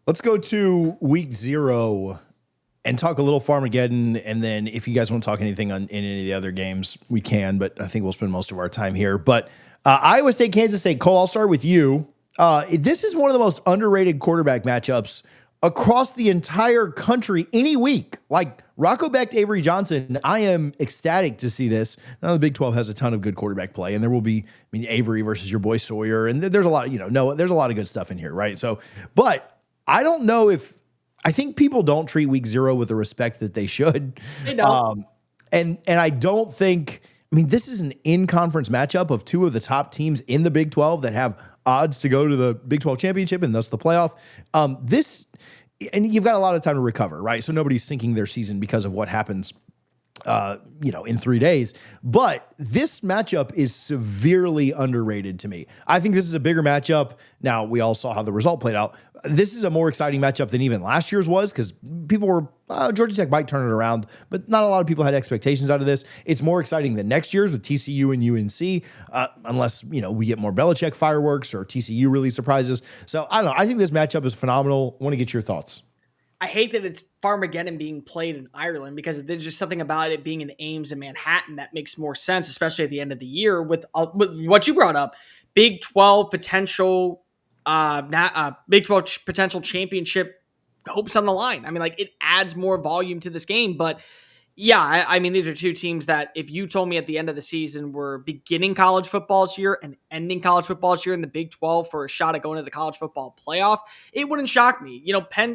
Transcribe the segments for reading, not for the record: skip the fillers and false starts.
Let's go to week 0 and talk a little Farmageddon. And then if you guys want to talk anything in any of the other games, we can. But I think we'll spend most of our time here. But Iowa State, Kansas State. Cole, I'll start with you. This is one of the most underrated quarterback matchups across the entire country any week. Like Rocco Becht, Avery Johnson, I am ecstatic to see this. Now the Big 12 has a ton of good quarterback play, and there will be, Avery versus your boy Sawyer, and there's a lot, there's a lot of good stuff in here, right? So, but I don't know if I think people don't treat week 0 with the respect that they should. They don't. And I don't think. This is an in-conference matchup of two of the top teams in the Big 12 that have odds to go to the Big 12 championship and thus the playoff. And you've got a lot of time to recover, right? So nobody's sinking their season because of what happens, in 3 days. But this matchup is severely underrated to me. I think this is a bigger matchup. Now, we all saw how the result played out. This is a more exciting matchup than even last year's was because people were, Georgia Tech might turn it around, but not a lot of people had expectations out of this. It's more exciting than next year's with TCU and UNC, unless, we get more Belichick fireworks or TCU really surprises. So I don't know. I think this matchup is phenomenal. I want to get your thoughts. I hate that it's Farmageddon being played in Ireland because there's just something about it being in Ames and Manhattan that makes more sense, especially at the end of the year with what you brought up, Big 12 potential, Big 12 potential championship hopes on the line. It adds more volume to this game, but yeah, these are two teams that if you told me at the end of the season we're beginning college football this year and ending college football this year in the Big 12 for a shot at going to the college football playoff, it wouldn't shock me.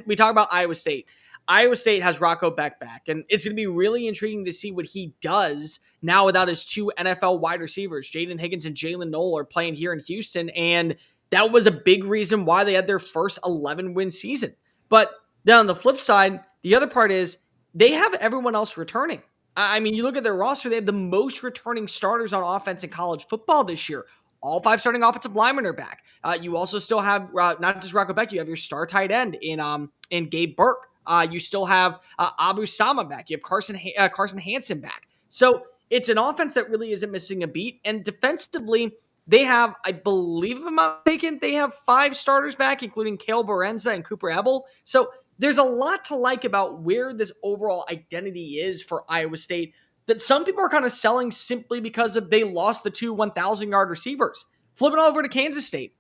We talk about Iowa State. Iowa State has Rocco Becht back, and it's going to be really intriguing to see what he does now without his two NFL wide receivers. Jaden Higgins and Jalen Noel are playing here in Houston, and that was a big reason why they had their first 11-win season. But then on the flip side, the other part is they have everyone else returning. You look at their roster, they have the most returning starters on offense in college football this year. All 5 starting offensive linemen are back. You also still have not just Rocco Becht, you have your star tight end in Gabe Burke. You still have Abu Sama back. You have Carson Hansen back. So it's an offense that really isn't missing a beat. And defensively, they have, I believe if I'm not mistaken, they have 5 starters back, including Cale Berenza and Cooper Ebel. So there's a lot to like about where this overall identity is for Iowa State that some people are kind of selling simply because of they lost the 2 1,000-yard receivers. Flipping over to Kansas State.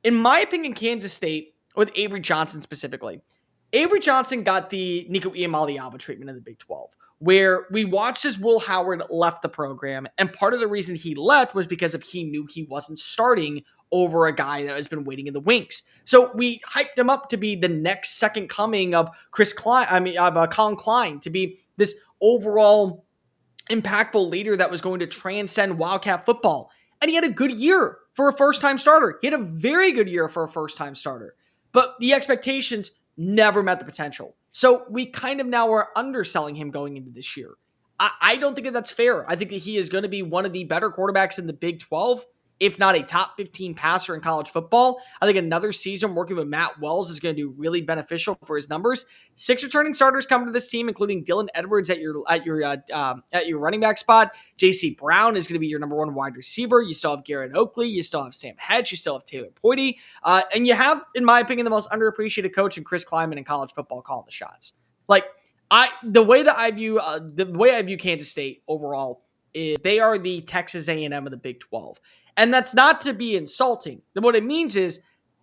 In my opinion, Kansas State, with Avery Johnson specifically, Avery Johnson got the Nico Iamaleava treatment in the Big 12, where we watched as Will Howard left the program, and part of the reason he left was because he knew he wasn't starting over a guy that has been waiting in the wings. So we hyped him up to be the next second coming of Colin Klein, to be this overall impactful leader that was going to transcend Wildcat football. And he had a good year for a first-time starter. He had a very good year for a first-time starter. But the expectations never met the potential. So we kind of now are underselling him going into this year. I don't think that that's fair. I think that he is going to be one of the better quarterbacks in the Big 12, if not a top 15 passer in college football. I think another season working with Matt Wells is going to be really beneficial for his numbers. 6 returning starters come to this team, including Dylan Edwards at your running back spot. J.C. Brown is going to be your number 1 wide receiver. You still have Garrett Oakley. You still have Sam Hedge. You still have Taylor Poity. And you have, in my opinion, the most underappreciated coach in Chris Kleiman in college football calling the shots. The way I view Kansas State overall is they are the Texas A&M of the Big 12. And that's not to be insulting. What it means is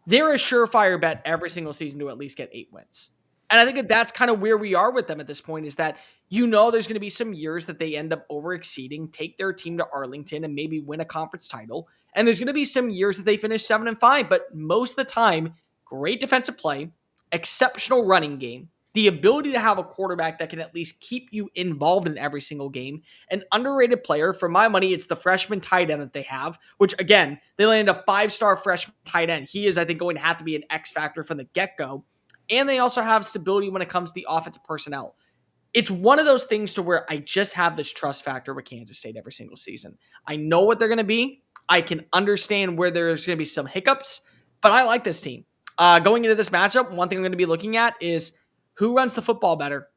they're a surefire bet every single season to at least get 8 wins. And I think that's kind of where we are with them at this point, is that there's going to be some years that they end up over-exceeding, take their team to Arlington and maybe win a conference title. And there's going to be some years that they finish 7-5, but most of the time, great defensive play, exceptional running game, the ability to have a quarterback that can at least keep you involved in every single game. An underrated player, for my money, it's the freshman tight end that they have, which, again, they landed a 5-star freshman tight end. He is, I think, going to have to be an X factor from the get-go. And they also have stability when it comes to the offensive personnel. It's one of those things to where I just have this trust factor with Kansas State every single season. I know what they're going to be. I can understand where there's going to be some hiccups, but I like this team. Going into this matchup, one thing I'm going to be looking at is who runs the football better.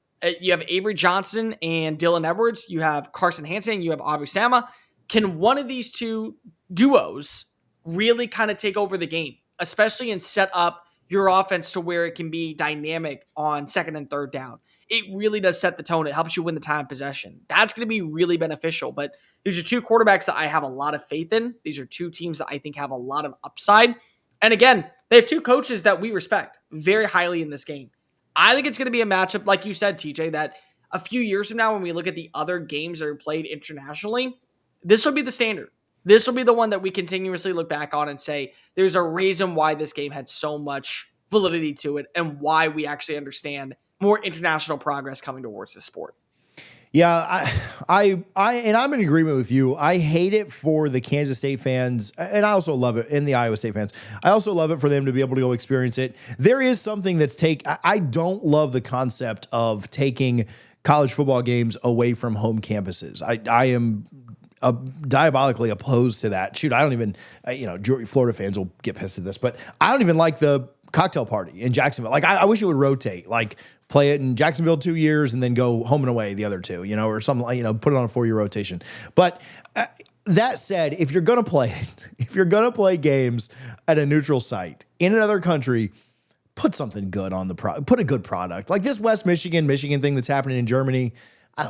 You have Avery Johnson and Dylan Edwards. You have Carson Hansen. You have Abu Sama. Can one of these two duos really kind of take over the game, especially and set up your offense to where it can be dynamic on second and third down. It really does set the tone. It helps you win the time of possession. That's going to be really beneficial. But these are two quarterbacks that I have a lot of faith in. These are two teams that I think have a lot of upside. And again, they have two coaches that we respect very highly in this game. I think it's going to be a matchup, like you said, TJ, that a few years from now, when we look at the other games that are played internationally, this will be the standard. This will be the one that we continuously look back on and say, there's a reason why this game had so much validity to it and why we actually understand more international progress coming towards this sport. Yeah, and I'm in agreement with you. I hate it for the Kansas State fans, and I also love it, and the Iowa State fans. I also love it for them to be able to go experience it. There is something I don't love the concept of taking college football games away from home campuses. I am diabolically opposed to that. Shoot, I don't even, Florida fans will get pissed at this, but I don't even like the cocktail party in Jacksonville. Like, I wish it would rotate, like play it in Jacksonville 2 years and then go home and away the other two, or something like, put it on a 4-year rotation. But that said, if you're going to play it, if you're going to play games at a neutral site in another country, put something good on the put a good product. Like this West Michigan thing that's happening in Germany.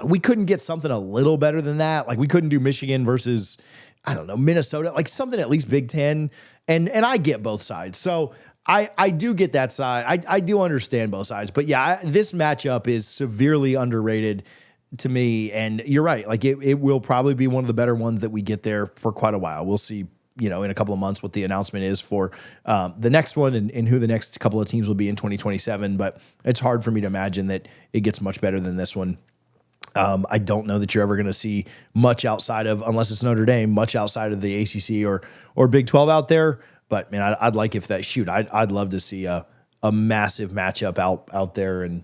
We couldn't get something a little better than that. Like we couldn't do Michigan versus, Minnesota, like something at least Big Ten. And I get both sides. So I do get that side. I do understand both sides. But yeah, this matchup is severely underrated to me. And you're right. Like it will probably be one of the better ones that we get there for quite a while. We'll see, in a couple of months what the announcement is for the next one and who the next couple of teams will be in 2027. But it's hard for me to imagine that it gets much better than this one. I don't know that you're ever going to see much outside of, unless it's Notre Dame, much outside of the ACC or Big 12 out there. But man, I'd like I'd love to see a massive matchup out there, and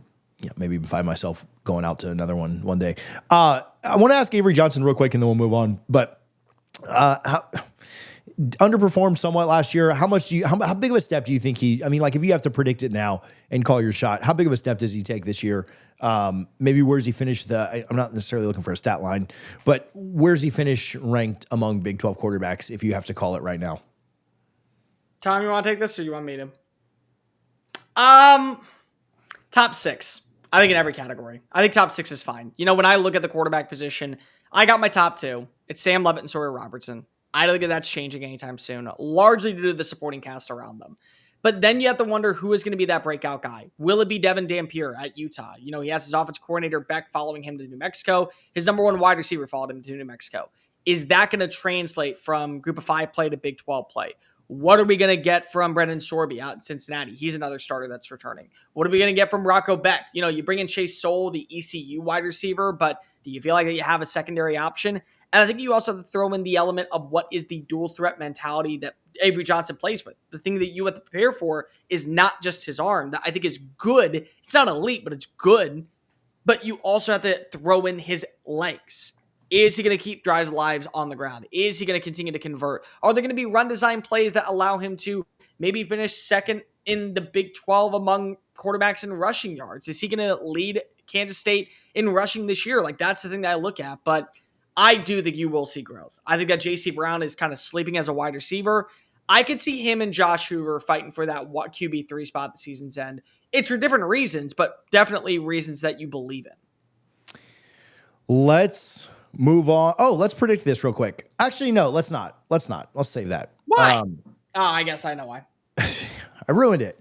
maybe even find myself going out to another one day. I want to ask Avery Johnson real quick, and then we'll move on. But underperformed somewhat last year. How big of a step do you think if you have to predict it now and call your shot, how big of a step does he take this year? Maybe where's he finish I'm not necessarily looking for a stat line, but where's he finish ranked among Big 12 quarterbacks if you have to call it right now? Tom, you want to take this or you want me to? Top 6. I think in every category. I think top 6 is fine. When I look at the quarterback position, I got my top 2. It's Sam Levitt and Sawyer Robertson. I don't think that's changing anytime soon, largely due to the supporting cast around them. But then you have to wonder who is going to be that breakout guy. Will it be Devin Dampier at Utah? He has his offensive coordinator Beck following him to New Mexico. His number one wide receiver followed him to New Mexico. Is that going to translate from Group of 5 play to Big 12 play? What are we going to get from Brendan Sorby out in Cincinnati? He's another starter that's returning. What are we going to get from Rocco Beck? You bring in Chase Soule, the ECU wide receiver, but do you feel like that you have a secondary option? And I think you also have to throw in the element of what is the dual threat mentality that Avery Johnson plays with. The thing that you have to prepare for is not just his arm. That I think is good. It's not elite, but it's good. But you also have to throw in his legs. Is he going to keep drives alive on the ground? Is he going to continue to convert? Are there going to be run design plays that allow him to maybe finish second in the Big 12 among quarterbacks in rushing yards? Is he going to lead Kansas State in rushing this year? Like, that's the thing that I look at. But I do think you will see growth. I think that J.C. Brown is kind of sleeping as a wide receiver. I could see him and Josh Hoover fighting for that QB3 spot at the season's end. It's for different reasons, but definitely reasons that you believe in. Let's move on. Oh, let's predict this real quick. Actually, no, let's not. Let's save that. Why? I guess I know why. I ruined it.